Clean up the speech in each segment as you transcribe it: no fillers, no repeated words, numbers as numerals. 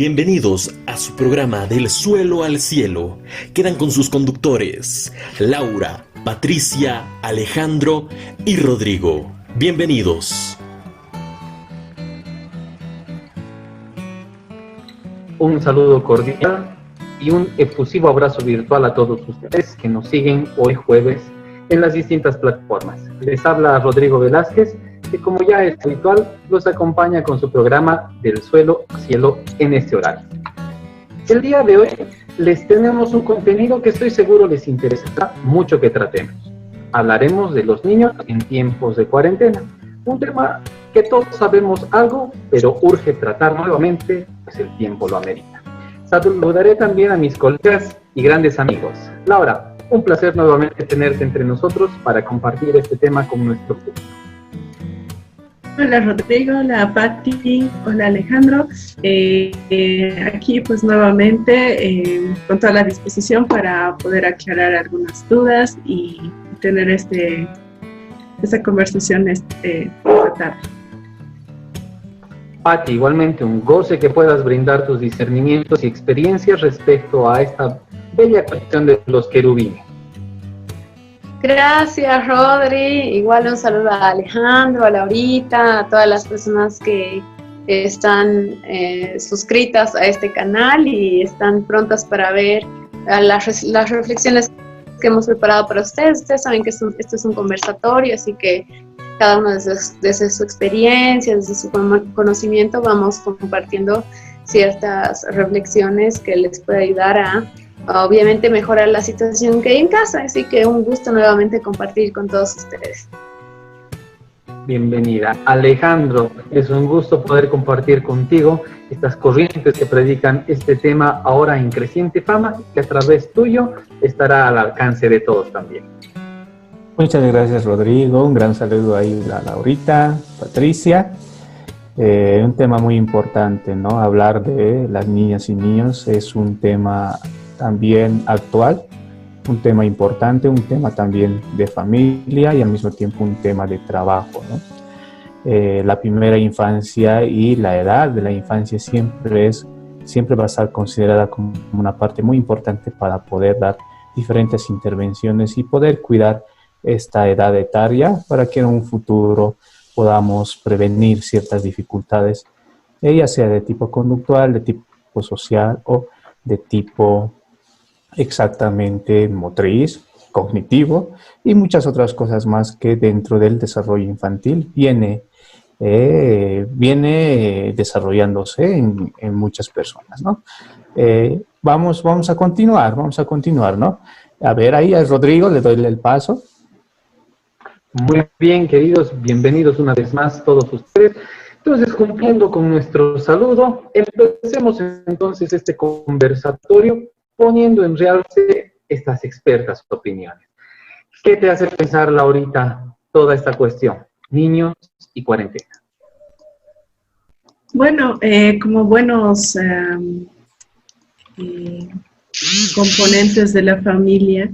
Bienvenidos a su programa Del Suelo al Cielo. Quedan con sus conductores, Laura, Patricia, Alejandro y Rodrigo. Bienvenidos. Un saludo cordial y un efusivo abrazo virtual a todos ustedes que nos siguen hoy jueves en las distintas plataformas. Les habla Rodrigo Velázquez, que como ya es habitual, los acompaña con su programa Del Suelo al Cielo en este horario. El día de hoy les tenemos un contenido que estoy seguro les interesará mucho que tratemos. Hablaremos de los niños en tiempos de cuarentena, un tema que todos sabemos algo, pero urge tratar nuevamente, pues el tiempo lo amerita. Saludaré también a mis colegas y grandes amigos. Laura, un placer nuevamente tenerte entre nosotros para compartir este tema con nuestro público. Hola Rodrigo, hola Pati, hola Alejandro. Aquí pues nuevamente con toda la disposición para poder aclarar algunas dudas y tener esta conversación esta tarde. Pati, igualmente un goce que puedas brindar tus discernimientos y experiencias respecto a esta bella cuestión de los querubines. Gracias, Rodri. Igual un saludo a Alejandro, a Laurita, a todas las personas que están suscritas a este canal y están prontas para ver las reflexiones que hemos preparado para ustedes. Ustedes saben que esto es un conversatorio, así que cada uno desde su experiencia, desde su conocimiento, vamos compartiendo ciertas reflexiones que les puede ayudar a obviamente mejorar la situación que hay en casa, así que un gusto nuevamente compartir con todos ustedes. Bienvenida. Alejandro, es un gusto poder compartir contigo estas corrientes que predican este tema ahora en creciente fama, que a través tuyo estará al alcance de todos también. Muchas gracias, Rodrigo. Un gran saludo ahí a Laurita, Patricia. Un tema muy importante, ¿no? Hablar de las niñas y niños es un tema también actual, un tema importante, un tema también de familia y al mismo tiempo un tema de trabajo, ¿no? La primera infancia y la edad de la infancia siempre va a estar considerada como una parte muy importante para poder dar diferentes intervenciones y poder cuidar esta edad etaria para que en un futuro podamos prevenir ciertas dificultades, ya sea de tipo conductual, de tipo social o de tipo exactamente motriz, cognitivo y muchas otras cosas más que dentro del desarrollo infantil viene desarrollándose en muchas personas, ¿no? Vamos a continuar, ¿no? A ver, ahí a Rodrigo le doy el paso. Muy bien, queridos, bienvenidos una vez más todos ustedes. Entonces, cumpliendo con nuestro saludo, empecemos entonces este conversatorio poniendo en realce estas expertas opiniones. ¿Qué te hace pensar, Laurita, toda esta cuestión? Niños y cuarentena. Bueno, como buenos componentes de la familia,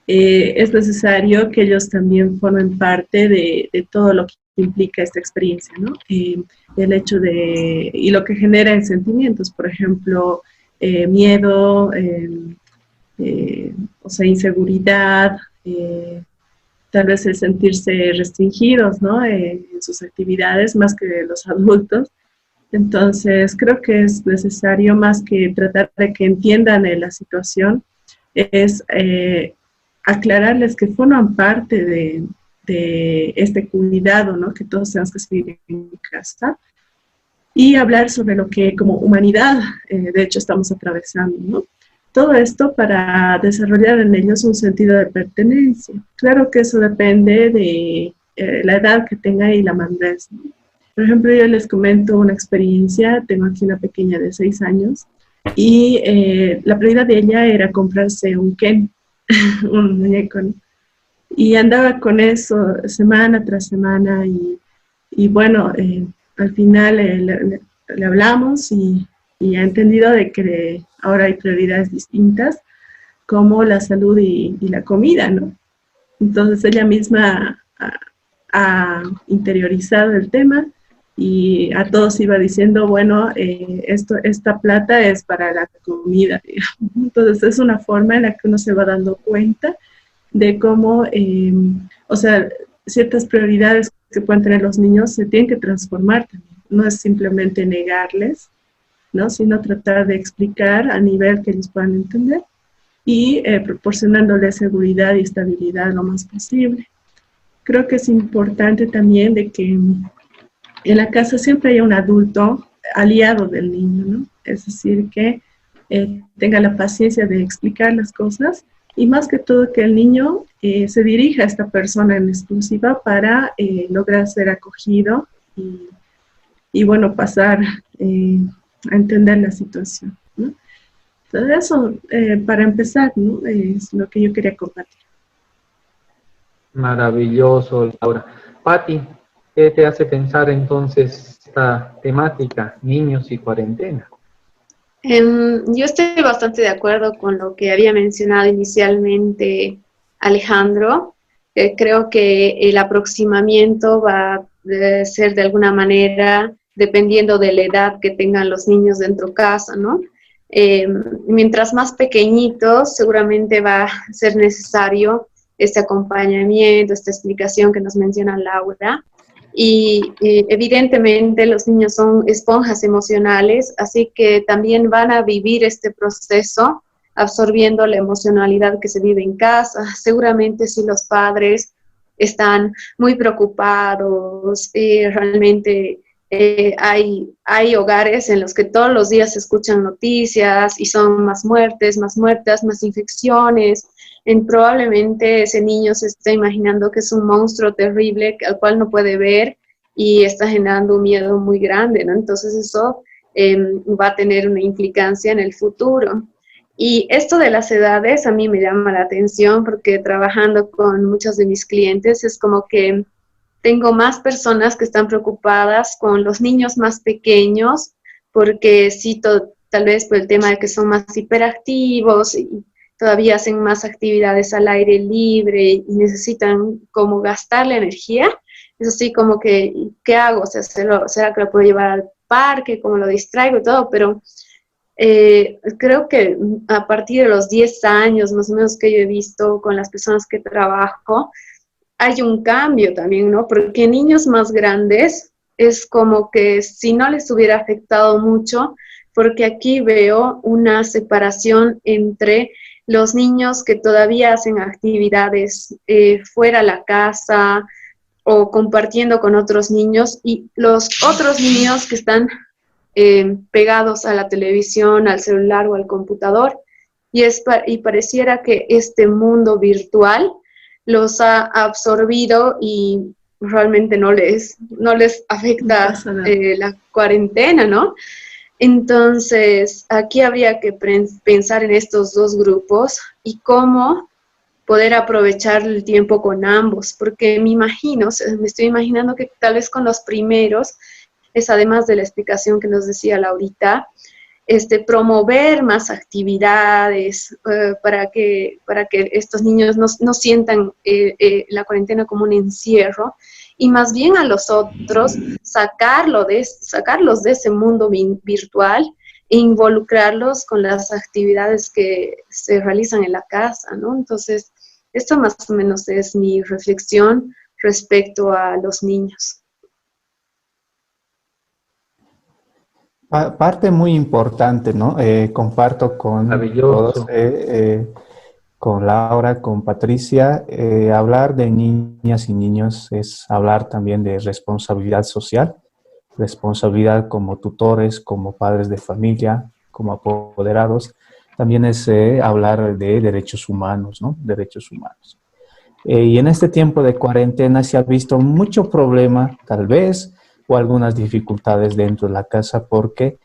es necesario que ellos también formen parte de todo lo que implica esta experiencia, ¿no? El hecho y lo que genera en sentimientos, por ejemplo, miedo, o sea, inseguridad, tal vez el sentirse restringidos, ¿no? En sus actividades más que los adultos. Entonces, creo que es necesario, más que tratar de que entiendan la situación, es aclararles que forman parte de este cuidado, ¿no? Que todos tenemos que seguir en casa, y hablar sobre lo que como humanidad, de hecho, estamos atravesando, ¿no? Todo esto para desarrollar en ellos un sentido de pertenencia. Claro que eso depende de la edad que tenga y la madurez, ¿no? Por ejemplo, yo les comento una experiencia. Tengo aquí una pequeña de 6 años y la prioridad de ella era comprarse un Ken, un muñeco, ¿no? Y andaba con eso semana tras semana y bueno, al final le hablamos y ha entendido de que ahora hay prioridades distintas como la salud y la comida, ¿no? Entonces ella misma ha interiorizado el tema y a todos iba diciendo, bueno, esta plata es para la comida, digamos. Entonces es una forma en la que uno se va dando cuenta de cómo, o sea, ciertas prioridades que pueden tener los niños se tienen que transformar también. No es simplemente negarles, ¿no? Sino tratar de explicar a nivel que ellos puedan entender y proporcionándoles seguridad y estabilidad lo más posible. Creo que es importante también de que en la casa siempre haya un adulto aliado del niño, ¿no? Es decir, que tenga la paciencia de explicar las cosas y más que todo que el niño se dirija a esta persona en exclusiva para lograr ser acogido y bueno, pasar a entender la situación, ¿no? Entonces eso, para empezar, ¿no? Es lo que yo quería compartir. Maravilloso, Laura. Patti, ¿qué te hace pensar entonces esta temática, niños y cuarentena? Yo estoy bastante de acuerdo con lo que había mencionado inicialmente Alejandro. Creo que el aproximamiento va a ser de alguna manera dependiendo de la edad que tengan los niños dentro de casa, ¿no? Mientras más pequeñitos, seguramente va a ser necesario este acompañamiento, esta explicación que nos menciona Laura. Y evidentemente los niños son esponjas emocionales, así que también van a vivir este proceso absorbiendo la emocionalidad que se vive en casa. Seguramente si los padres están muy preocupados, realmente hay hogares en los que todos los días se escuchan noticias y son más muertes, más infecciones. Probablemente ese niño se está imaginando que es un monstruo terrible al cual no puede ver y está generando un miedo muy grande, ¿no? Entonces eso va a tener una implicancia en el futuro. Y esto de las edades a mí me llama la atención porque trabajando con muchos de mis clientes es como que tengo más personas que están preocupadas con los niños más pequeños porque sí, tal vez por el tema de que son más hiperactivos y todavía hacen más actividades al aire libre y necesitan como gastar la energía. Es así como que, ¿qué hago? O sea, ¿será que lo puedo llevar al parque? ¿Cómo lo distraigo y todo? Pero creo que a partir de los 10 años, más o menos que yo he visto con las personas que trabajo, hay un cambio también, ¿no? Porque niños más grandes es como que si no les hubiera afectado mucho, porque aquí veo una separación entre los niños que todavía hacen actividades fuera de la casa o compartiendo con otros niños y los otros niños que están pegados a la televisión, al celular o al computador. Y pareciera que este mundo virtual los ha absorbido y realmente no les afecta la cuarentena, ¿no? Entonces, aquí habría que pensar en estos dos grupos y cómo poder aprovechar el tiempo con ambos, porque me estoy imaginando que tal vez con los primeros, es además de la explicación que nos decía Laurita, promover más actividades para que estos niños no sientan la cuarentena como un encierro, y más bien a los otros sacarlos de ese mundo virtual e involucrarlos con las actividades que se realizan en la casa, ¿no? Entonces, esto más o menos es mi reflexión respecto a los niños. Parte muy importante, ¿no? Comparto con todos, con Laura, con Patricia, hablar de niñas y niños es hablar también de responsabilidad social, responsabilidad como tutores, como padres de familia, como apoderados. También es hablar de derechos humanos, ¿no? Derechos humanos. Y en este tiempo de cuarentena se ha visto mucho problema, tal vez, o algunas dificultades dentro de la casa porque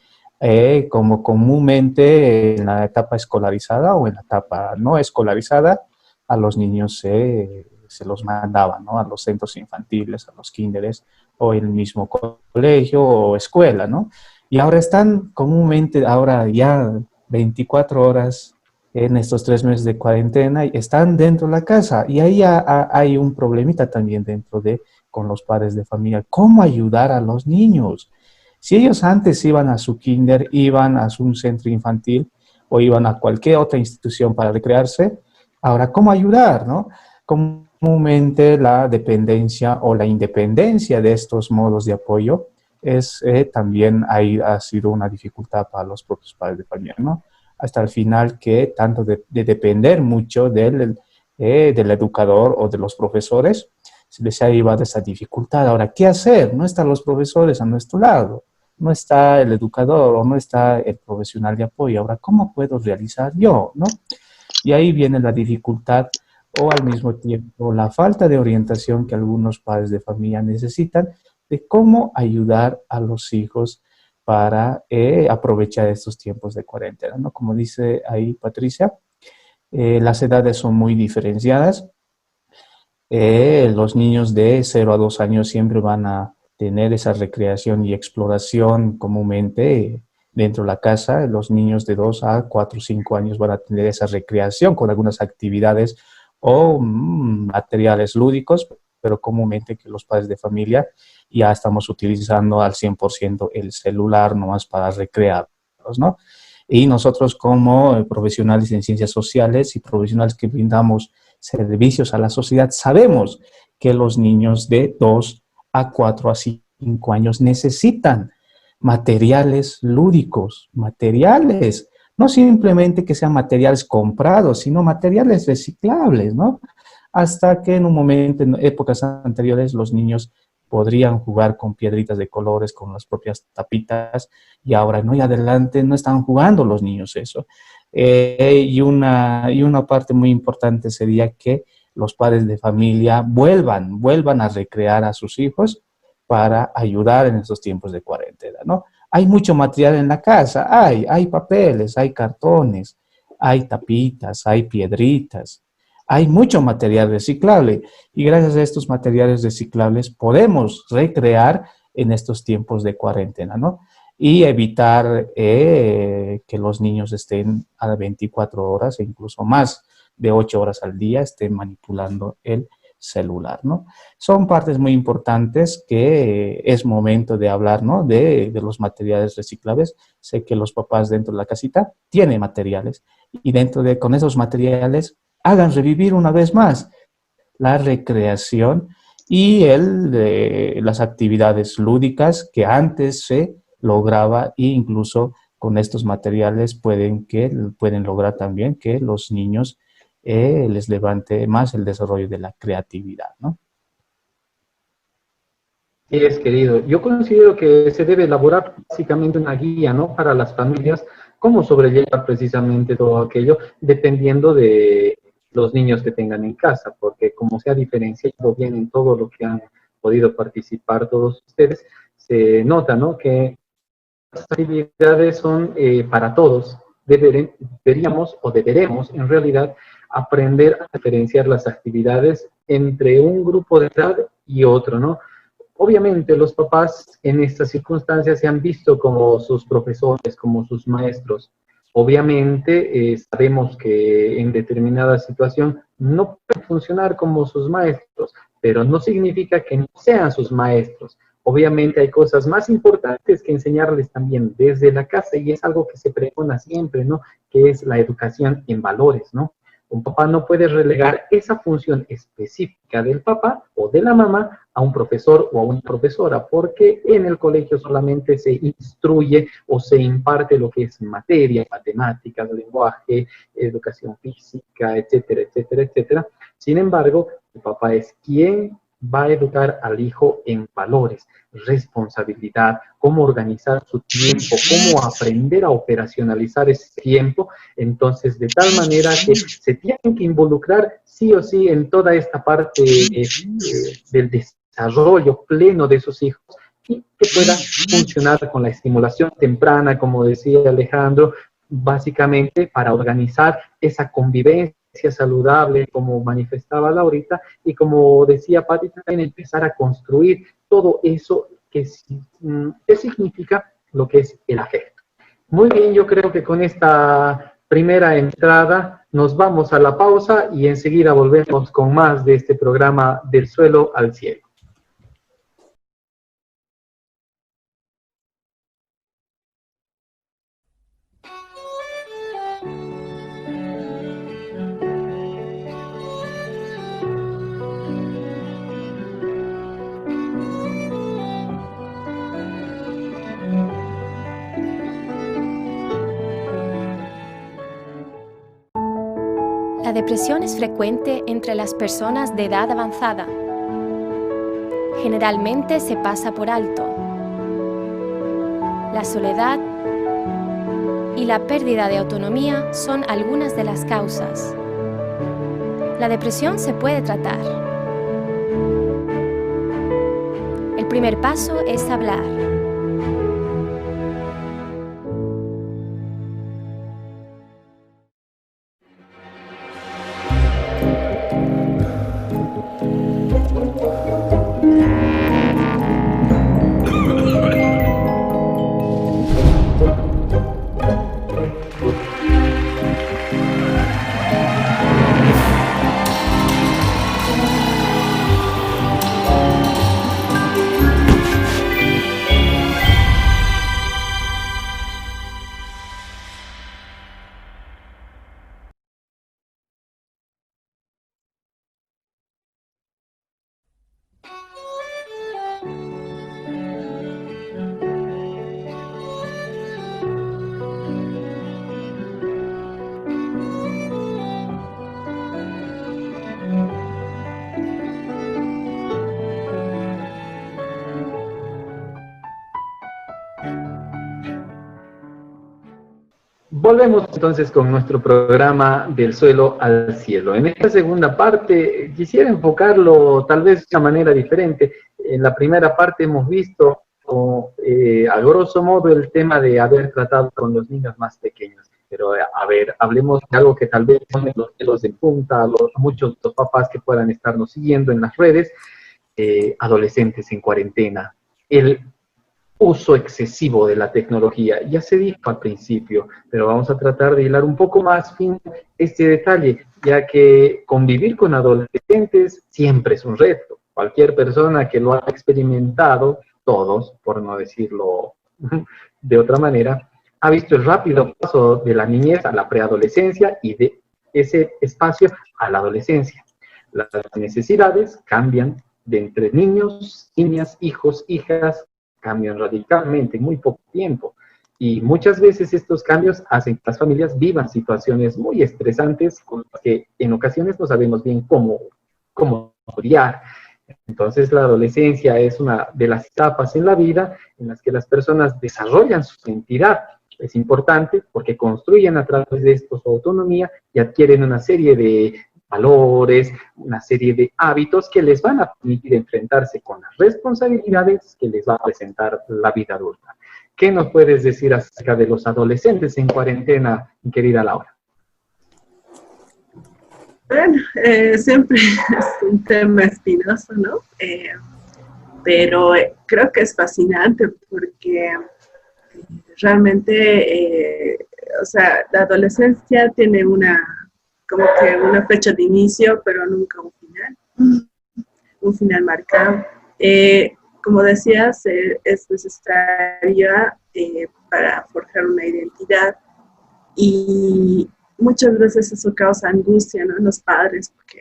como comúnmente en la etapa escolarizada o en la etapa no escolarizada, a los niños se los mandaba, ¿no? A los centros infantiles, a los kinderes o en el mismo colegio o escuela, ¿no? Y ahora están comúnmente, ahora ya 24 horas en estos 3 meses de cuarentena y están dentro de la casa. Y ahí hay un problemita también dentro de con los padres de familia, cómo ayudar a los niños. Si ellos antes iban a su kinder, iban a un centro infantil o iban a cualquier otra institución para recrearse, ahora, ¿cómo ayudar, no? Comúnmente la dependencia o la independencia de estos modos de apoyo también ha sido una dificultad para los propios padres de familia, ¿no? Hasta el final que tanto de depender mucho del educador o de los profesores, se les ha llevado esa dificultad. Ahora, ¿qué hacer? No están los profesores a nuestro lado, no está el educador o no está el profesional de apoyo. Ahora, ¿cómo puedo realizar yo, no? Y ahí viene la dificultad o al mismo tiempo la falta de orientación que algunos padres de familia necesitan de cómo ayudar a los hijos para aprovechar estos tiempos de cuarentena, ¿no? Como dice ahí Patricia, las edades son muy diferenciadas. Los niños de 0 a 2 años siempre van a tener esa recreación y exploración comúnmente dentro de la casa. Los niños de 2 a 4 o 5 años van a tener esa recreación con algunas actividades o materiales lúdicos, pero comúnmente que los padres de familia ya estamos utilizando al 100% el celular nomás para recrearlos, ¿no? Y nosotros como profesionales en ciencias sociales y profesionales que brindamos servicios a la sociedad, sabemos que los niños de 2 a 4 a 5 años necesitan materiales lúdicos, materiales, no simplemente que sean materiales comprados, sino materiales reciclables, ¿no? Hasta que en un momento, en épocas anteriores, los niños podrían jugar con piedritas de colores, con las propias tapitas, y ahora no, y adelante no están jugando los niños eso. Y una parte muy importante sería que los padres de familia vuelvan a recrear a sus hijos para ayudar en estos tiempos de cuarentena, ¿no? Hay mucho material en la casa, hay papeles, hay cartones, hay tapitas, hay piedritas, hay mucho material reciclable y gracias a estos materiales reciclables podemos recrear en estos tiempos de cuarentena, ¿no? Y evitar que los niños estén a 24 horas e incluso más de 8 horas al día estén manipulando el celular, ¿no? Son partes muy importantes que es momento de hablar, ¿no? De los materiales reciclables. Sé que los papás dentro de la casita tienen materiales y con esos materiales hagan revivir una vez más la recreación y las actividades lúdicas que antes se lograba e incluso con estos materiales pueden lograr también que los niños les levante más el desarrollo de la creatividad, ¿no? Sí, es querido. Yo considero que se debe elaborar básicamente una guía, ¿no? Para las familias, cómo sobrellevar precisamente todo aquello, dependiendo de los niños que tengan en casa, porque como se ha diferenciado bien en todo lo que han podido participar todos ustedes, se nota, ¿no? Que las actividades son para todos. Deberíamos o deberemos, en realidad, aprender a diferenciar las actividades entre un grupo de edad y otro, ¿no? Obviamente los papás en estas circunstancias se han visto como sus profesores, como sus maestros. Obviamente sabemos que en determinada situación no pueden funcionar como sus maestros, pero no significa que no sean sus maestros. Obviamente hay cosas más importantes que enseñarles también desde la casa y es algo que se pregona siempre, ¿no? Que es la educación en valores, ¿no? Un papá no puede relegar esa función específica del papá o de la mamá a un profesor o a una profesora, porque en el colegio solamente se instruye o se imparte lo que es materia, matemáticas, lenguaje, educación física, etcétera, etcétera, etcétera. Sin embargo, el papá es quien va a educar al hijo en valores, responsabilidad, cómo organizar su tiempo, cómo aprender a operacionalizar ese tiempo. Entonces, de tal manera que se tienen que involucrar sí o sí en toda esta parte del desarrollo pleno de sus hijos y que pueda funcionar con la estimulación temprana, como decía Alejandro, básicamente para organizar esa convivencia saludable, como manifestaba Laurita, y como decía Pati, también empezar a construir todo eso que significa lo que es el afecto. Muy bien, yo creo que con esta primera entrada nos vamos a la pausa y enseguida volvemos con más de este programa Del Suelo al Cielo. La depresión es frecuente entre las personas de edad avanzada. Generalmente se pasa por alto. La soledad y la pérdida de autonomía son algunas de las causas. La depresión se puede tratar. El primer paso es hablar. Volvemos entonces con nuestro programa Del Suelo al Cielo. En esta segunda parte quisiera enfocarlo tal vez de una manera diferente. En la primera parte hemos visto a grosso modo el tema de haber tratado con los niños más pequeños. Pero a ver, hablemos de algo que tal vez son los pelos de punta a muchos de los papás que puedan estarnos siguiendo en las redes, adolescentes en cuarentena. El uso excesivo de la tecnología. Ya se dijo al principio, pero vamos a tratar de hilar un poco más fino este detalle, ya que convivir con adolescentes siempre es un reto. Cualquier persona que lo ha experimentado, todos, por no decirlo de otra manera, ha visto el rápido paso de la niñez a la preadolescencia y de ese espacio a la adolescencia. Las necesidades cambian de entre niños, niñas, hijos, hijas, cambian radicalmente en muy poco tiempo. Y muchas veces estos cambios hacen que las familias vivan situaciones muy estresantes con las que en ocasiones no sabemos bien cómo lidiar. Entonces la adolescencia es una de las etapas en la vida en las que las personas desarrollan su identidad. Es importante porque construyen a través de esto su autonomía y adquieren una serie de valores, una serie de hábitos que les van a permitir enfrentarse con las responsabilidades que les va a presentar la vida adulta. ¿Qué nos puedes decir acerca de los adolescentes en cuarentena, mi querida Laura? Bueno, siempre es un tema espinoso, ¿no? Pero creo que es fascinante porque realmente, o sea, la adolescencia tiene como que una fecha de inicio, pero nunca un final marcado. Como decías, es necesaria para forjar una identidad y muchas veces eso causa angustia, ¿no? En los padres, porque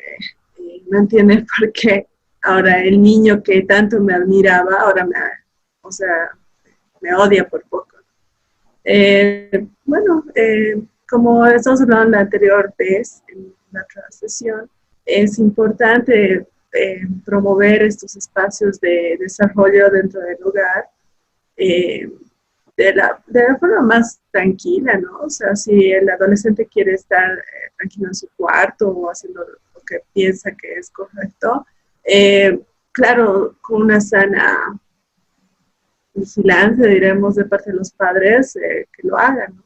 no entienden por qué ahora el niño que tanto me admiraba, ahora me odia por poco. Como estamos hablando en la anterior vez, en la otra sesión, es importante promover estos espacios de desarrollo dentro del hogar de la forma más tranquila, ¿no? O sea, si el adolescente quiere estar tranquilo en su cuarto o haciendo lo que piensa que es correcto, claro, con una sana vigilancia, diremos, de parte de los padres, que lo hagan, ¿no?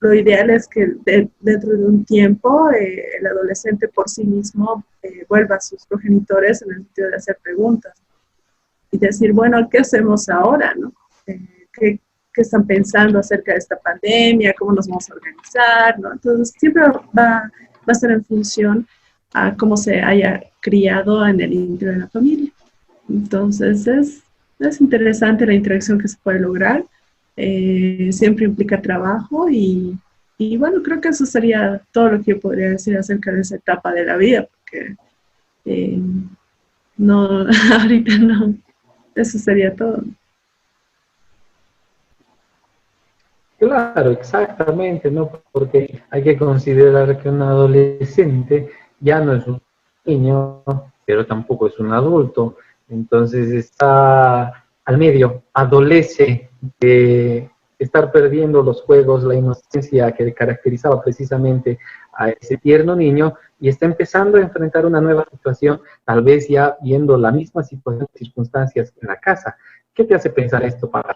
Lo ideal es que dentro de un tiempo el adolescente por sí mismo vuelva a sus progenitores en el sentido de hacer preguntas y decir, bueno, ¿qué hacemos ahora, no? ¿Qué están pensando acerca de esta pandemia? ¿Cómo nos vamos a organizar, no? Entonces, siempre va a ser en función a cómo se haya criado en el interior de la familia. Entonces, es interesante la interacción que se puede lograr. Siempre implica trabajo y bueno, creo que eso sería todo lo que yo podría decir acerca de esa etapa de la vida, porque no, ahorita no, eso sería todo. Claro, exactamente, ¿no? Porque hay que considerar que un adolescente ya no es un niño, pero tampoco es un adulto. Entonces está al medio, adolece de estar perdiendo los juegos, la inocencia que caracterizaba precisamente a ese tierno niño y está empezando a enfrentar una nueva situación, tal vez ya viendo la misma situación, circunstancias en la casa. ¿Qué te hace pensar esto, Pablo?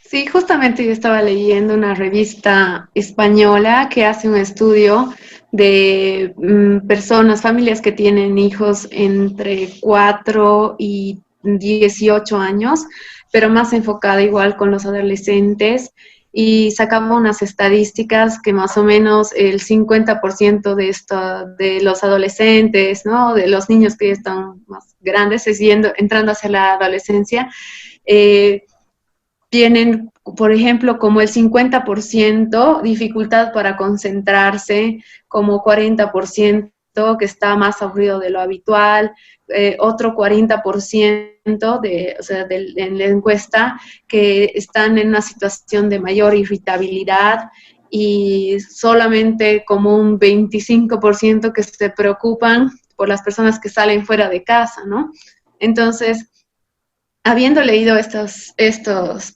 Sí, justamente yo estaba leyendo una revista española que hace un estudio de personas, familias que tienen hijos entre 4 y 18 años, pero más enfocada igual con los adolescentes y sacaba unas estadísticas que más o menos el 50% de los adolescentes, ¿no? De los niños que ya están más grandes, entrando hacia la adolescencia, eh, tienen, por ejemplo, como el 50% dificultad para concentrarse, como 40% que está más aburrido de lo habitual, otro 40% en la encuesta que están en una situación de mayor irritabilidad y solamente como un 25% que se preocupan por las personas que salen fuera de casa, ¿no? Entonces, habiendo leído estos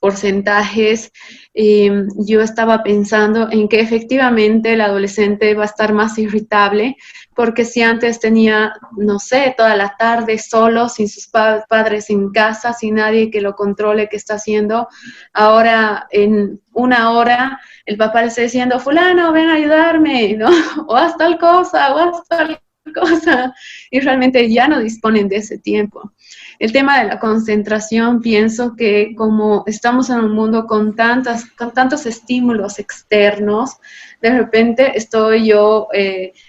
porcentajes, yo estaba pensando en que efectivamente el adolescente va a estar más irritable, porque si antes tenía, no sé, toda la tarde solo, sin sus padres en casa, sin nadie que lo controle qué está haciendo, ahora en una hora el papá le está diciendo, fulano, ven a ayudarme, ¿no? O haz tal cosa, o haz tal cosa, y realmente ya no disponen de ese tiempo. El tema de la concentración, pienso que como estamos en un mundo con tantos estímulos externos, de repente estoy yo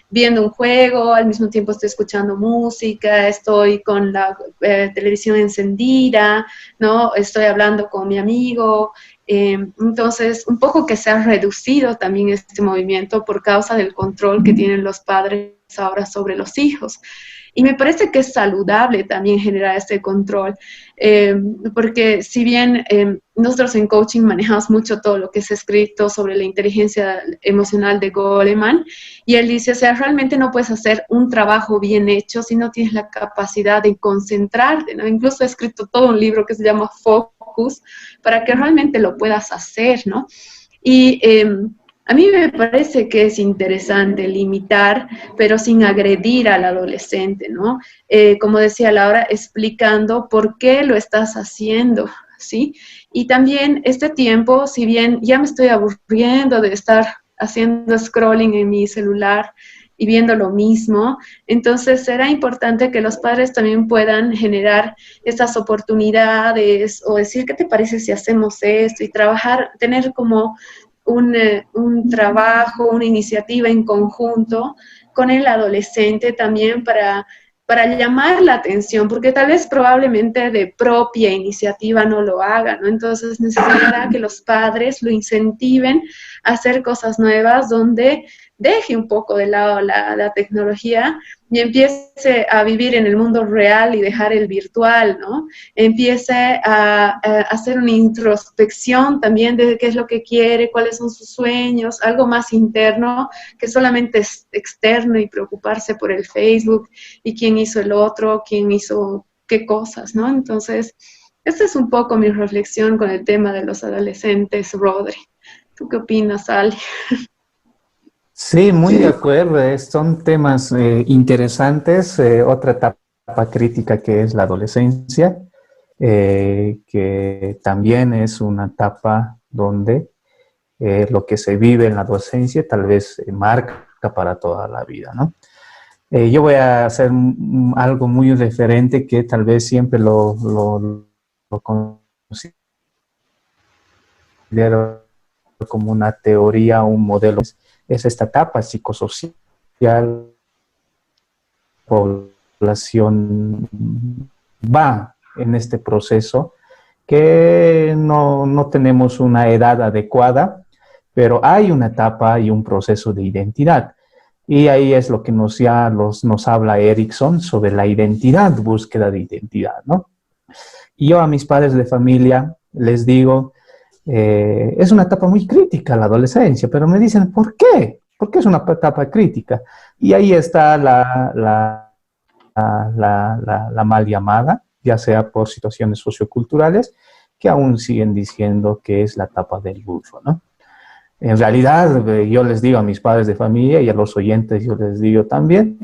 viendo un juego, al mismo tiempo estoy escuchando música, estoy con la televisión encendida, ¿no? Estoy hablando con mi amigo. Entonces, un poco que se ha reducido también este movimiento por causa del control que tienen los padres ahora sobre los hijos. Y me parece que es saludable también generar este control, porque si bien nosotros en coaching manejamos mucho todo lo que es escrito sobre la inteligencia emocional de Goleman, y él dice, o sea, realmente no puedes hacer un trabajo bien hecho si no tienes la capacidad de concentrarte, ¿no? Incluso he escrito todo un libro que se llama Focus, para que realmente lo puedas hacer, ¿no? Y a mí me parece que es interesante limitar, pero sin agredir al adolescente, ¿no? Como decía Laura, explicando por qué lo estás haciendo, ¿sí? Y también este tiempo, si bien ya me estoy aburriendo de estar haciendo scrolling en mi celular y viendo lo mismo, entonces será importante que los padres también puedan generar estas oportunidades o decir, ¿qué te parece si hacemos esto? Y trabajar, tener como un trabajo, una iniciativa en conjunto con el adolescente también para llamar la atención, porque tal vez probablemente de propia iniciativa no lo haga, ¿no? Entonces necesitará que los padres lo incentiven a hacer cosas nuevas donde deje un poco de lado la tecnología y empiece a vivir en el mundo real y dejar el virtual, ¿no? Empiece a hacer una introspección también de qué es lo que quiere, cuáles son sus sueños, algo más interno que solamente es externo y preocuparse por el Facebook y quién hizo el otro, quién hizo qué cosas, ¿no? Entonces, esta es un poco mi reflexión con el tema de los adolescentes, Rodri. ¿Tú qué opinas, Ali? Sí, muy de acuerdo. Son temas interesantes. Otra etapa crítica que es la adolescencia, que también es una etapa donde lo que se vive en la adolescencia tal vez marca para toda la vida, ¿no? Yo voy a hacer algo muy diferente que tal vez siempre lo considero como una teoría, un modelo. Es esta etapa psicosocial, población va en este proceso que no tenemos una edad adecuada, pero hay una etapa y un proceso de identidad. Y ahí es lo que nos habla Erickson sobre la identidad, búsqueda de identidad, ¿no? Y yo a mis padres de familia les digo, Es una etapa muy crítica la adolescencia, pero me dicen, ¿por qué? ¿Por qué es una etapa crítica? Y ahí está la mal llamada, ya sea por situaciones socioculturales, que aún siguen diciendo que es la etapa del burro, ¿no? En realidad, yo les digo a mis padres de familia y a los oyentes, yo les digo también,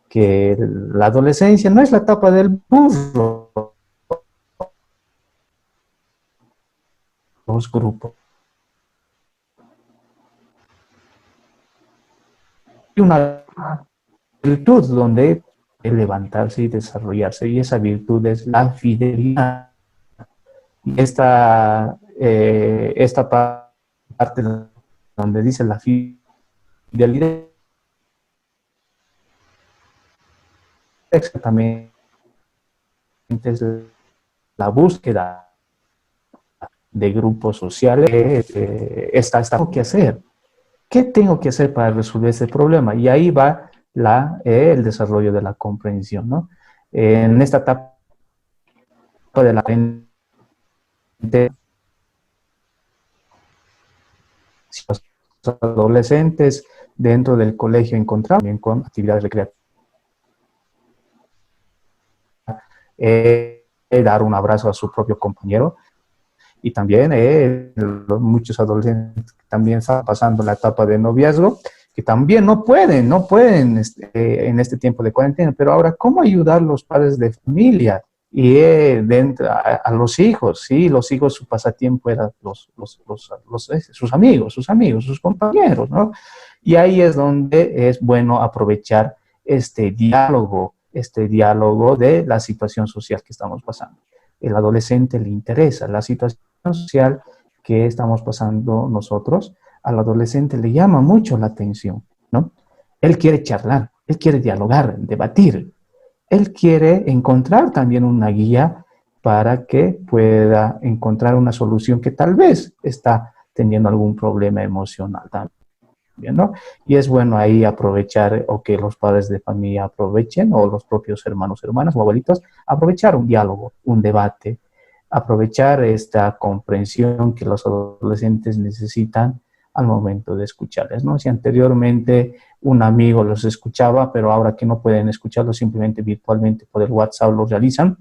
que la adolescencia no es la etapa del burro, los grupos. Y una virtud donde levantarse y desarrollarse, y esa virtud es la fidelidad. Y esta parte donde dice la fidelidad, exactamente es la búsqueda de grupos sociales. Tengo que hacer. ¿Qué tengo que hacer para resolver ese problema? Y ahí va el desarrollo de la comprensión, ¿no? En esta etapa de la los adolescentes dentro del colegio encontramos también con actividades recreativas. Dar un abrazo a su propio compañero, y también muchos adolescentes también están pasando la etapa de noviazgo, que también no pueden en este tiempo de cuarentena, pero ahora, ¿cómo ayudar a los padres de familia y a los hijos? Sí, los hijos, su pasatiempo era sus amigos, sus compañeros, ¿no? Y ahí es donde es bueno aprovechar este diálogo de la situación social que estamos pasando. El adolescente le interesa la situación social que estamos pasando nosotros. Al adolescente le llama mucho la atención, ¿no? Él quiere charlar, él quiere dialogar, debatir. Él quiere encontrar también una guía para que pueda encontrar una solución que tal vez está teniendo algún problema emocional también, ¿no? Y es bueno ahí aprovechar, o que los padres de familia aprovechen, o los propios hermanos, hermanas o abuelitos, aprovechar un diálogo, un debate, aprovechar esta comprensión que los adolescentes necesitan al momento de escucharles, ¿no? Si anteriormente un amigo los escuchaba, pero ahora que no pueden escucharlos, simplemente virtualmente por el WhatsApp lo realizan.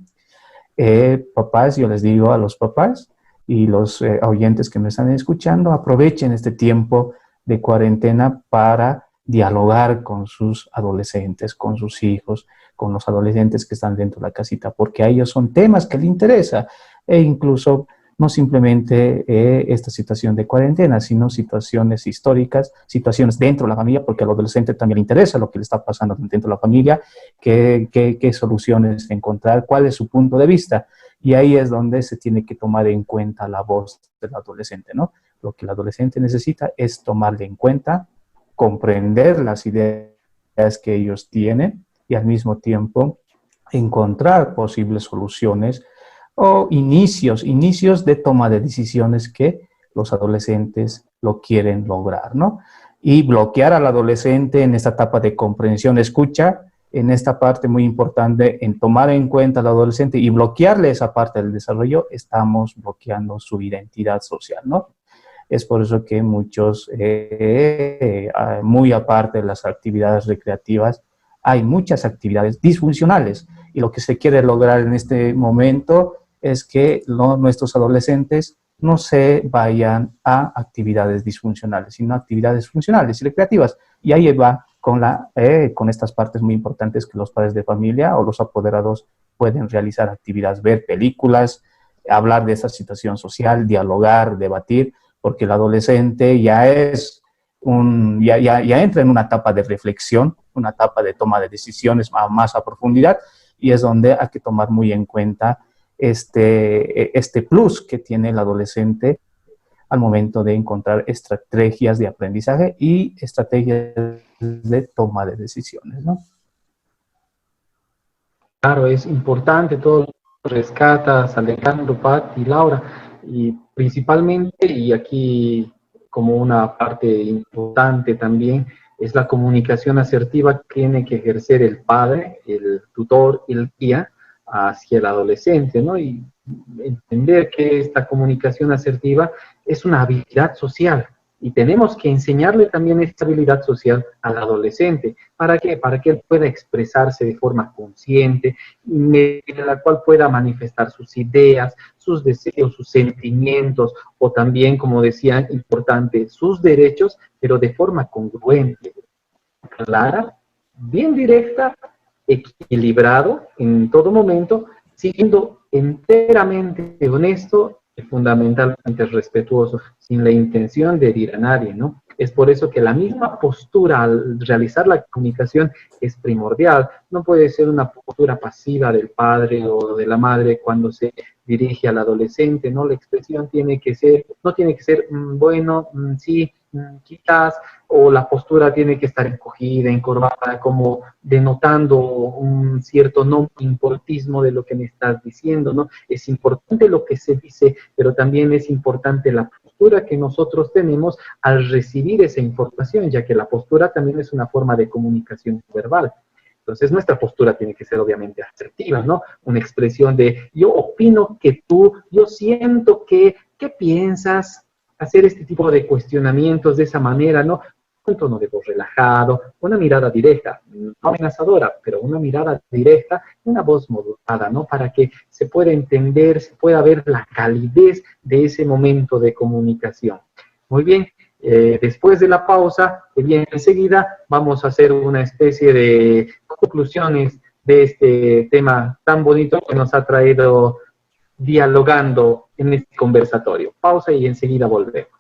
Papás, yo les digo a los papás y los oyentes que me están escuchando, aprovechen este tiempo de cuarentena para dialogar con sus adolescentes, con sus hijos, con los adolescentes que están dentro de la casita, porque a ellos son temas que les interesa, e incluso no simplemente esta situación de cuarentena, sino situaciones históricas, situaciones dentro de la familia, porque al adolescente también le interesa lo que le está pasando dentro de la familia, qué soluciones encontrar, cuál es su punto de vista. Y ahí es donde se tiene que tomar en cuenta la voz del adolescente, ¿no? Lo que el adolescente necesita es tomarle en cuenta, comprender las ideas que ellos tienen y al mismo tiempo encontrar posibles soluciones o inicios de toma de decisiones que los adolescentes lo quieren lograr, ¿no? Y bloquear al adolescente en esta etapa de comprensión, escucha, en esta parte muy importante, en tomar en cuenta al adolescente y bloquearle esa parte del desarrollo, estamos bloqueando su identidad social, ¿no? Es por eso que muchos, muy aparte de las actividades recreativas, hay muchas actividades disfuncionales, y lo que se quiere lograr en este momento es que nuestros adolescentes no se vayan a actividades disfuncionales, sino a actividades funcionales y recreativas. Y ahí va con estas partes muy importantes que los padres de familia o los apoderados pueden realizar actividades, ver películas, hablar de esa situación social, dialogar, debatir, porque el adolescente ya entra en una etapa de reflexión, una etapa de toma de decisiones más a profundidad, y es donde hay que tomar muy en cuenta este plus que tiene el adolescente al momento de encontrar estrategias de aprendizaje y estrategias de toma de decisiones, ¿no? Claro, es importante todo lo que rescatas, Alejandro, Pat y Laura, y principalmente, y aquí como una parte importante también, es la comunicación asertiva que tiene que ejercer el padre, el tutor, el guía hacia el adolescente, ¿no? Y entender que esta comunicación asertiva es una habilidad social y tenemos que enseñarle también esta habilidad social al adolescente. ¿Para qué? Para que él pueda expresarse de forma consciente, en la cual pueda manifestar sus ideas, sus deseos, sus sentimientos, o también, como decía, importante, sus derechos, pero de forma congruente, clara, bien directa, equilibrado en todo momento, siendo enteramente honesto y fundamentalmente respetuoso, sin la intención de herir a nadie, ¿no? Es por eso que la misma postura al realizar la comunicación es primordial. No puede ser una postura pasiva del padre o de la madre cuando se dirige al adolescente, ¿no? La expresión tiene que ser, no tiene que ser, bueno, sí, quizás, o la postura tiene que estar encogida, encorvada, como denotando un cierto no importismo de lo que me estás diciendo, ¿no? Es importante lo que se dice, pero también es importante la postura que nosotros tenemos al recibir esa información, ya que la postura también es una forma de comunicación verbal. Entonces, nuestra postura tiene que ser obviamente asertiva, ¿no? Una expresión de, yo opino que tú, yo siento que, ¿qué piensas? Hacer este tipo de cuestionamientos de esa manera, ¿no? Un tono de voz relajado, una mirada directa, no amenazadora, pero una mirada directa, una voz modulada, ¿no? Para que se pueda entender, se pueda ver la calidez de ese momento de comunicación. Muy bien, después de la pausa, bien enseguida, vamos a hacer una especie de conclusiones de este tema tan bonito que nos ha traído dialogando en este conversatorio. Pausa y enseguida volvemos.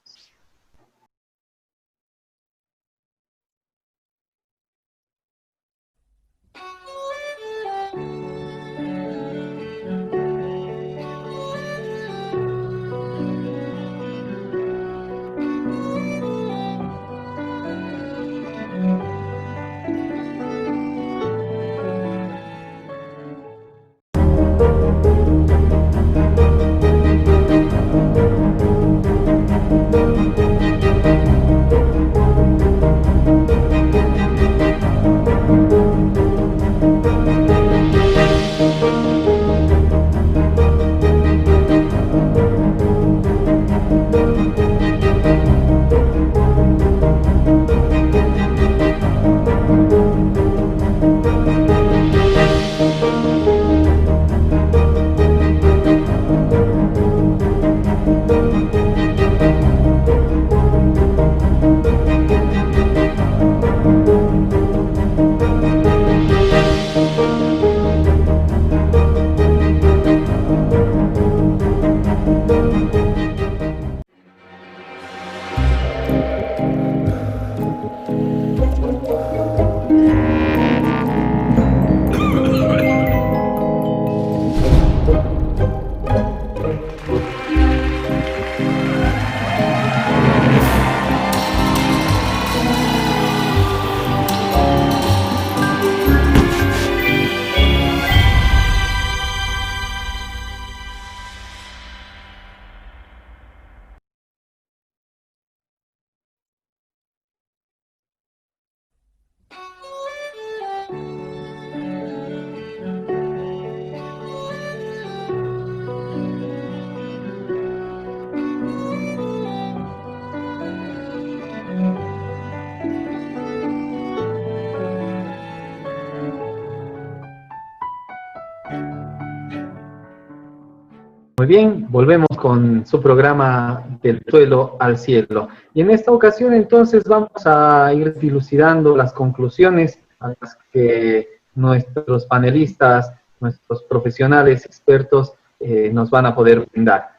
Muy bien, volvemos con su programa Del Suelo al Cielo. Y en esta ocasión entonces vamos a ir dilucidando las conclusiones a las que nuestros panelistas, nuestros profesionales expertos nos van a poder brindar.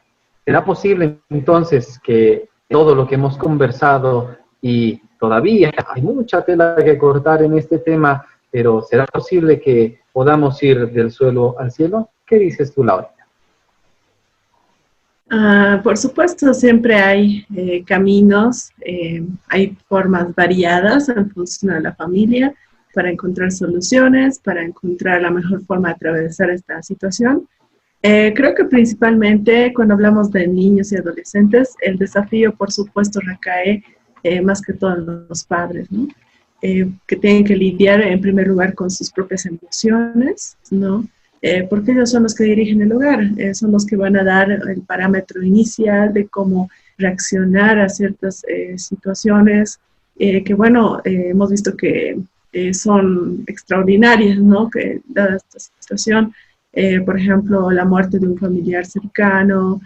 ¿Será posible entonces que todo lo que hemos conversado, y todavía hay mucha tela que cortar en este tema, pero será posible que podamos ir del suelo al cielo? ¿Qué dices tú, Laura? Por supuesto, siempre hay caminos, hay formas variadas en función de la familia para encontrar soluciones, para encontrar la mejor forma de atravesar esta situación. Creo que principalmente cuando hablamos de niños y adolescentes, el desafío, por supuesto, recae más que todo en los padres, ¿no? Que tienen que lidiar en primer lugar con sus propias emociones, ¿no? porque ellos son los que dirigen el hogar, son los que van a dar el parámetro inicial de cómo reaccionar a ciertas situaciones que, bueno, hemos visto que son extraordinarias, ¿no? Que dada esta situación, por ejemplo, la muerte de un familiar cercano,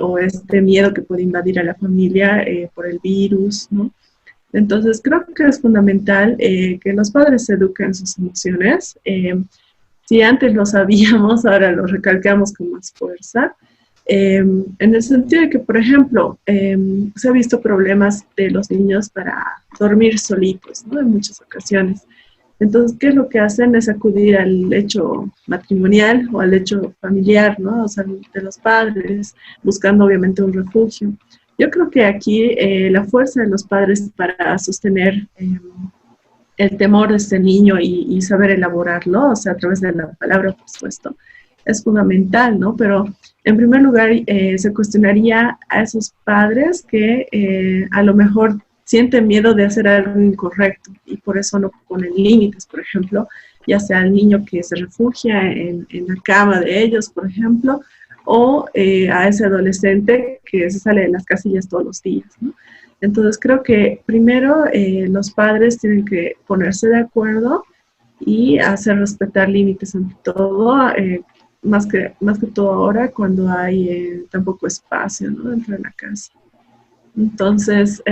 o este miedo que puede invadir a la familia por el virus, ¿no? Entonces, creo que es fundamental que los padres eduquen sus emociones. Si antes lo sabíamos, ahora lo recalcamos con más fuerza. En el sentido de que, por ejemplo, se ha visto problemas de los niños para dormir solitos, ¿no? En muchas ocasiones. Entonces, ¿qué es lo que hacen? Es acudir al hecho matrimonial o al hecho familiar, ¿no? O sea, de los padres, buscando obviamente un refugio. Yo creo que aquí la fuerza de los padres para sostener el temor de este niño y saber elaborarlo, o sea, a través de la palabra, por supuesto, es fundamental, ¿no? Pero en primer lugar, se cuestionaría a esos padres que a lo mejor sienten miedo de hacer algo incorrecto y por eso no ponen límites, por ejemplo, ya sea el niño que se refugia en la cama de ellos, por ejemplo, o a ese adolescente que se sale de las casillas todos los días, ¿no? Entonces creo que primero los padres tienen que ponerse de acuerdo y hacer respetar límites ante todo, más que todo ahora cuando hay tan poco espacio, ¿no? Dentro de la casa. Entonces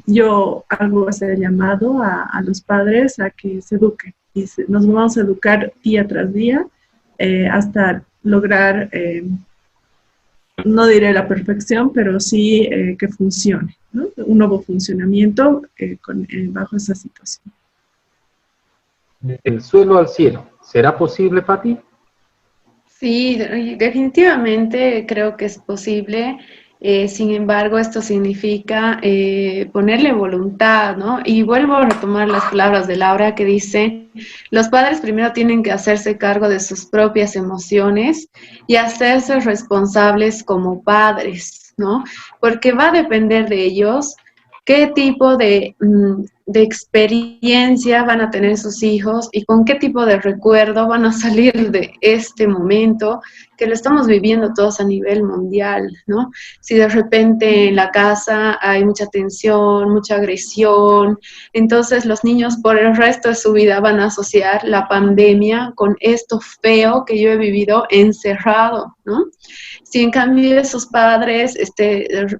yo hago ese llamado a los padres a que se eduquen y nos vamos a educar día tras día hasta lograr, no diré la perfección, pero sí que funcione, ¿no? Un nuevo funcionamiento bajo esa situación. Del suelo al cielo, ¿será posible, Pati? Sí, definitivamente creo que es posible. Sin embargo, esto significa ponerle voluntad, ¿no? Y vuelvo a retomar las palabras de Laura que dice, los padres primero tienen que hacerse cargo de sus propias emociones y hacerse responsables como padres, ¿no? Porque va a depender de ellos qué tipo de experiencia van a tener sus hijos y con qué tipo de recuerdo van a salir de este momento que lo estamos viviendo todos a nivel mundial, ¿no? Si de repente en la casa hay mucha tensión, mucha agresión, entonces los niños por el resto de su vida van a asociar la pandemia con esto feo que yo he vivido encerrado, ¿no? Si en cambio esos padres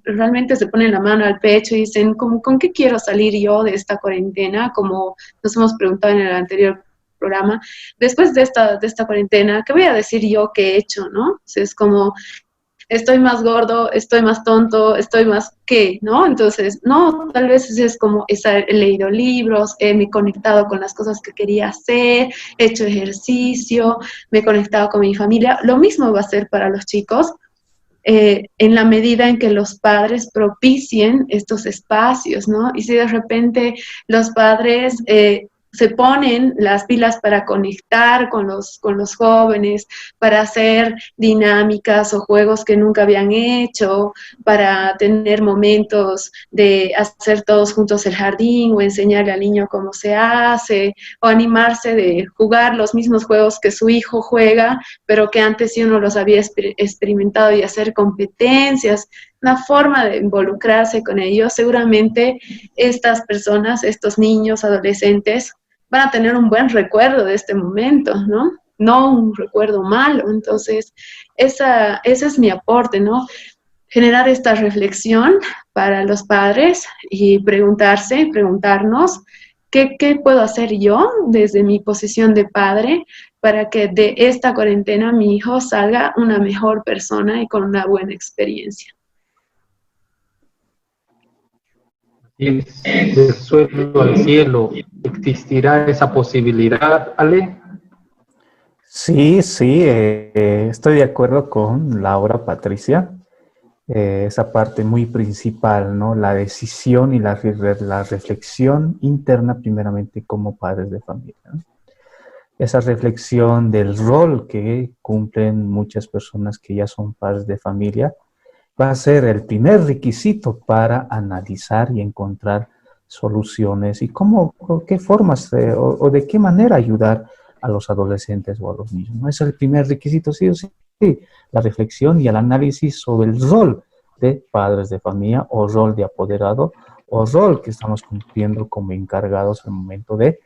realmente se ponen la mano al pecho y dicen, ¿con qué quiero salir yo de esta cuarentena? Como nos hemos preguntado en el anterior programa, después de esta cuarentena, ¿qué voy a decir yo que he hecho, no? O sea, es como, estoy más gordo, estoy más tonto, estoy más qué, ¿no? Entonces, no, tal vez es como, he leído libros, me he conectado con las cosas que quería hacer, he hecho ejercicio, me he conectado con mi familia. Lo mismo va a ser para los chicos, en la medida en que los padres propicien estos espacios, ¿no? Y si de repente los padres se ponen las pilas para conectar con los jóvenes, para hacer dinámicas o juegos que nunca habían hecho, para tener momentos de hacer todos juntos el jardín o enseñarle al niño cómo se hace, o animarse de jugar los mismos juegos que su hijo juega, pero que antes sí uno los había experimentado y hacer competencias, una forma de involucrarse con ellos. Seguramente estas personas, estos niños, adolescentes, van a tener un buen recuerdo de este momento, ¿no? No un recuerdo malo. Entonces, ese es mi aporte, ¿no? Generar esta reflexión para los padres y preguntarnos, ¿qué puedo hacer yo desde mi posición de padre para que de esta cuarentena mi hijo salga una mejor persona y con una buena experiencia? Del suelo al cielo, ¿existirá esa posibilidad, Ale? Sí, sí, estoy de acuerdo con Laura, Patricia. Esa parte muy principal, ¿no? La decisión y la reflexión interna primeramente como padres de familia, ¿no? Esa reflexión del rol que cumplen muchas personas que ya son padres de familia va a ser el primer requisito para analizar y encontrar soluciones y qué formas o de qué manera ayudar a los adolescentes o a los niños, ¿no? Es el primer requisito, sí o sí, la reflexión y el análisis sobre el rol de padres de familia o rol de apoderado o rol que estamos cumpliendo como encargados al momento de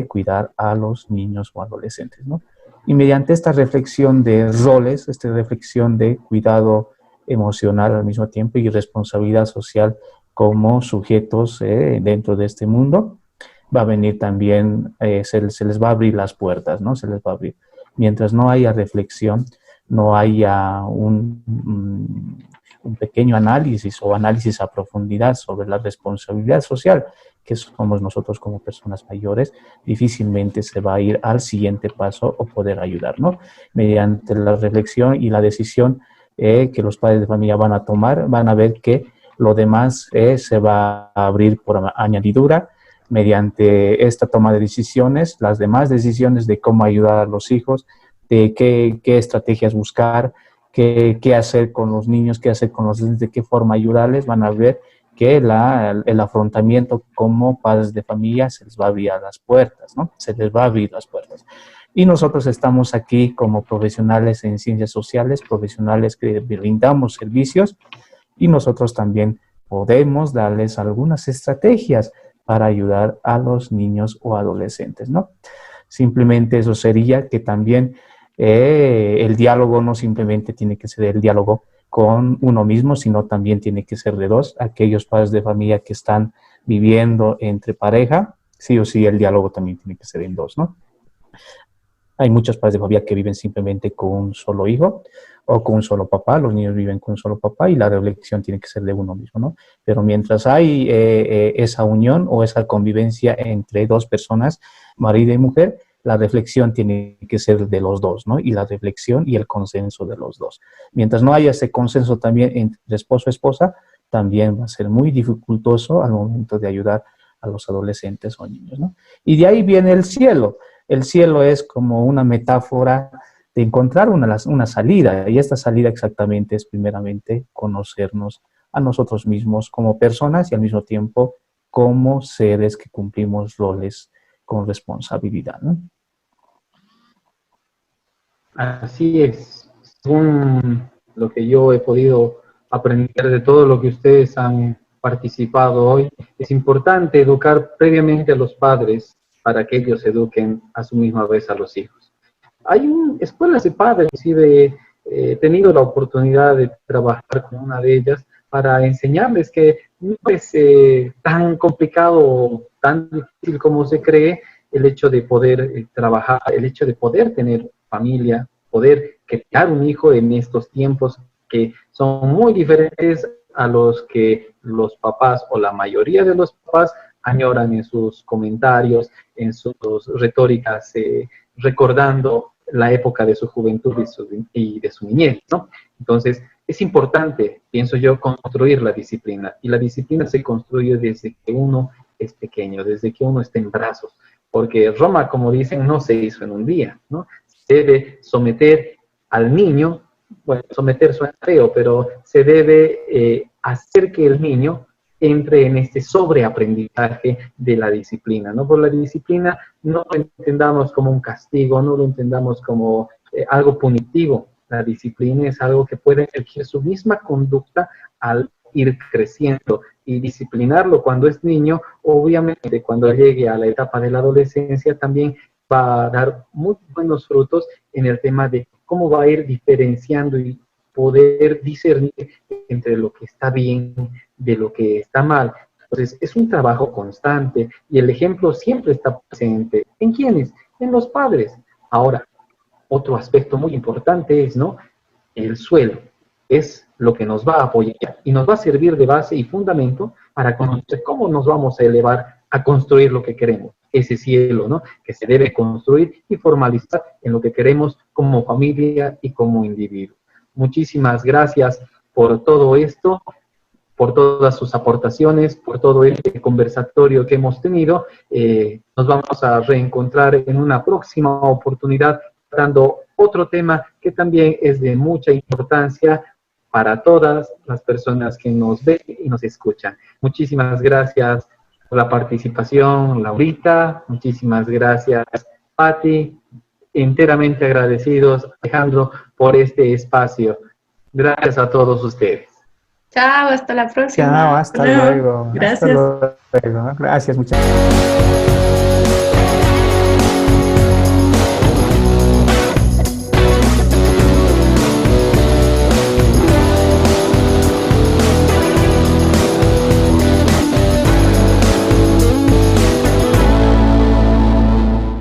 cuidar a los niños o adolescentes, ¿no? Y mediante esta reflexión de roles, esta reflexión de cuidado emocional al mismo tiempo y responsabilidad social como sujetos dentro de este mundo, va a venir también, se les va a abrir las puertas, ¿no? Se les va a abrir. Mientras no haya reflexión, no haya un pequeño análisis o análisis a profundidad sobre la responsabilidad social que somos nosotros como personas mayores, difícilmente se va a ir al siguiente paso o poder ayudar, ¿no? Mediante la reflexión y la decisión que los padres de familia van a tomar, van a ver que lo demás se va a abrir por añadidura mediante esta toma de decisiones, las demás decisiones de cómo ayudar a los hijos, de qué estrategias buscar, qué hacer con los niños, qué hacer con los niños, de qué forma ayudarles, van a ver que el afrontamiento como padres de familia se les va a abrir las puertas, ¿no? Se les va a abrir las puertas. Y nosotros estamos aquí como profesionales en ciencias sociales, profesionales que brindamos servicios, y nosotros también podemos darles algunas estrategias para ayudar a los niños o adolescentes, ¿no? Simplemente eso sería que también el diálogo no simplemente tiene que ser el diálogo con uno mismo, sino también tiene que ser de dos. Aquellos padres de familia que están viviendo entre pareja, sí o sí el diálogo también tiene que ser en dos, ¿no? Hay muchos padres de familia que viven simplemente con un solo hijo o con un solo papá. Los niños viven con un solo papá y la reflexión tiene que ser de uno mismo, ¿no? Pero mientras hay esa unión o esa convivencia entre dos personas, marido y mujer, la reflexión tiene que ser de los dos, ¿no? Y la reflexión y el consenso de los dos. Mientras no haya ese consenso también entre esposo y esposa, también va a ser muy dificultoso al momento de ayudar a los adolescentes o niños, ¿no? Y de ahí viene el cielo. El cielo es como una metáfora de encontrar una salida, y esta salida exactamente es primeramente conocernos a nosotros mismos como personas y al mismo tiempo como seres que cumplimos roles con responsabilidad, ¿no? Así es. Según lo que yo he podido aprender de todo lo que ustedes han participado hoy, es importante educar previamente a los padres para que ellos eduquen a su misma vez a los hijos. Hay escuelas de padres, inclusive he tenido la oportunidad de trabajar con una de ellas para enseñarles que no es tan complicado o tan difícil como se cree el hecho de poder trabajar, el hecho de poder tener familia, poder crear un hijo en estos tiempos que son muy diferentes a los que los papás o la mayoría de los papás añoran en sus comentarios, en sus retóricas, recordando la época de su juventud y de su niñez, ¿no? Entonces, es importante, pienso yo, construir la disciplina. Y la disciplina se construye desde que uno es pequeño, desde que uno está en brazos. Porque Roma, como dicen, no se hizo en un día, ¿no? Se debe someter al niño, bueno, someter suena feo, pero se debe hacer que el niño entre en este sobreaprendizaje de la disciplina, ¿no? Por la disciplina no lo entendamos como un castigo, no lo entendamos como algo punitivo. La disciplina es algo que puede elegir su misma conducta al ir creciendo, y disciplinarlo cuando es niño, obviamente cuando llegue a la etapa de la adolescencia también va a dar muy buenos frutos en el tema de cómo va a ir diferenciando y poder discernir entre lo que está bien de lo que está mal. Entonces, es un trabajo constante y el ejemplo siempre está presente. ¿En quiénes? En los padres. Ahora, otro aspecto muy importante es, ¿no? El suelo. Es lo que nos va a apoyar y nos va a servir de base y fundamento para conocer cómo nos vamos a elevar a construir lo que queremos. Ese cielo, ¿no? Que se debe construir y formalizar en lo que queremos como familia y como individuo. Muchísimas gracias por todo esto, por todas sus aportaciones, por todo este conversatorio que hemos tenido. Nos vamos a reencontrar en una próxima oportunidad tratando otro tema que también es de mucha importancia para todas las personas que nos ven y nos escuchan. Muchísimas gracias por la participación, Laurita. Muchísimas gracias, Pati, enteramente agradecidos, Alejandro, por este espacio. Gracias a todos ustedes. Chao, hasta la próxima. Chao, hasta Luego. luego. Gracias. Hasta luego. Gracias, muchas gracias.